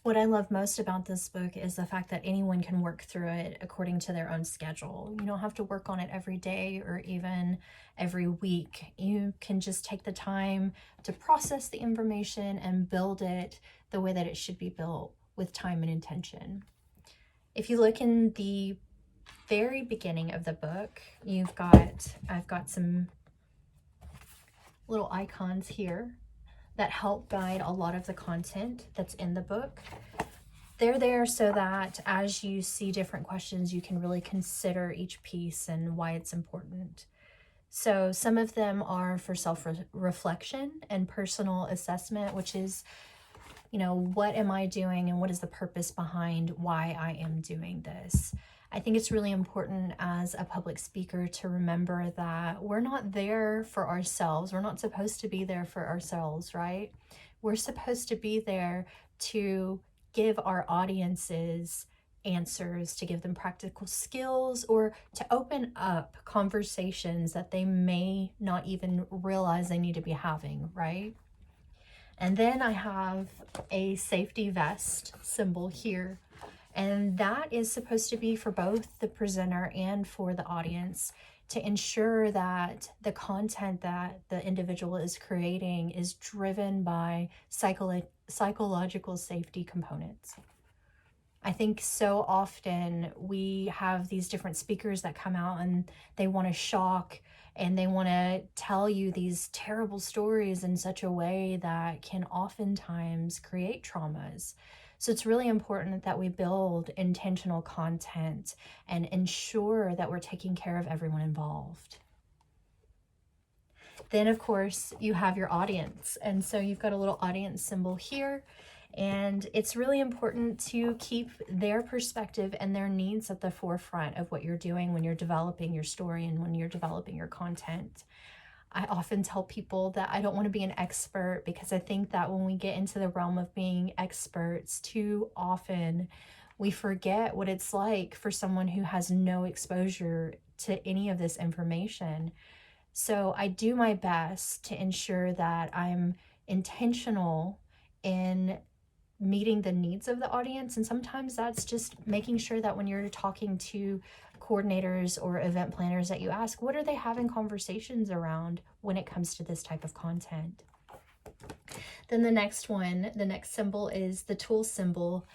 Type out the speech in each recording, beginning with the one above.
What I love most about this book is the fact that anyone can work through it according to their own schedule. You don't have to work on it every day or even every week. You can just take the time to process the information and build it the way that it should be built, with time and intention. If you look in the very beginning of the book, I've got some little icons here that help guide a lot of the content that's in the book. They're there so that as you see different questions, you can really consider each piece and why it's important. So some of them are for self-reflection and personal assessment, which is, what am I doing and what is the purpose behind why I am doing this? I think it's really important as a public speaker to remember that we're not there for ourselves. We're not supposed to be there for ourselves, right? We're supposed to be there to give our audiences answers, to give them practical skills, or to open up conversations that they may not even realize they need to be having, right? And then I have a safety vest symbol here. And that is supposed to be for both the presenter and for the audience, to ensure that the content that the individual is creating is driven by psychological safety components. I think so often we have these different speakers that come out and they want to shock and they want to tell you these terrible stories in such a way that can oftentimes create traumas. So it's really important that we build intentional content and ensure that we're taking care of everyone involved. Then, of course, you have your audience. And so you've got a little audience symbol here. And it's really important to keep their perspective and their needs at the forefront of what you're doing when you're developing your story and when you're developing your content. I often tell people that I don't want to be an expert, because I think that when we get into the realm of being experts, too often we forget what it's like for someone who has no exposure to any of this information. So I do my best to ensure that I'm intentional in meeting the needs of the audience. And sometimes that's just making sure that when you're talking to coordinators or event planners, that you ask, what are they having conversations around when it comes to this type of content? Then the next symbol is the tool symbol.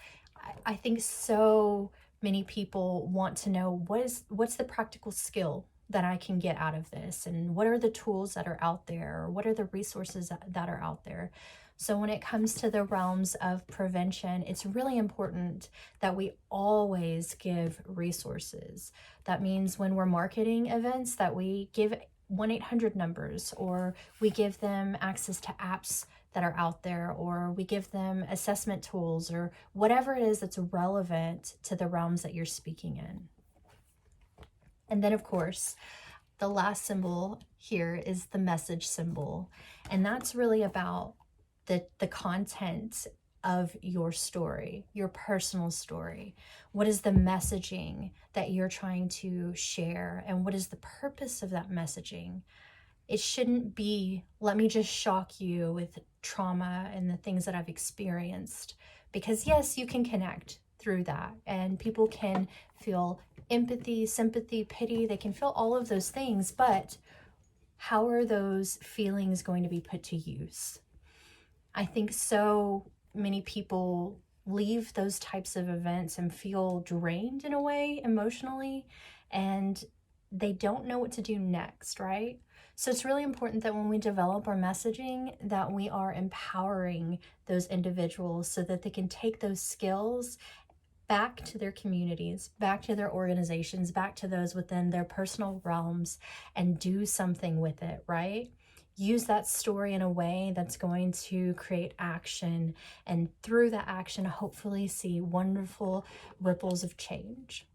I think so many people want to know what's the practical skill that I can get out of this, and what are the tools that are out there, or what are the resources that are out there. So when it comes to the realms of prevention, it's really important that we always give resources. That means when we're marketing events, that we give 1-800 numbers, or we give them access to apps that are out there, or we give them assessment tools, or whatever it is that's relevant to the realms that you're speaking in. And then, of course, the last symbol here is the message symbol. And that's really about the content of your story, your personal story. What is the messaging that you're trying to share? And what is the purpose of that messaging? It shouldn't be, let me just shock you with trauma and the things that I've experienced. Because yes, you can connect through that, and people can feel empathy, sympathy, pity. They can feel all of those things, but how are those feelings going to be put to use? I think so many people leave those types of events and feel drained in a way emotionally, and they don't know what to do next, right? So it's really important that when we develop our messaging, that we are empowering those individuals so that they can take those skills back to their communities, back to their organizations, back to those within their personal realms, and do something with it, right? Use that story in a way that's going to create action, and through that action, hopefully see wonderful ripples of change.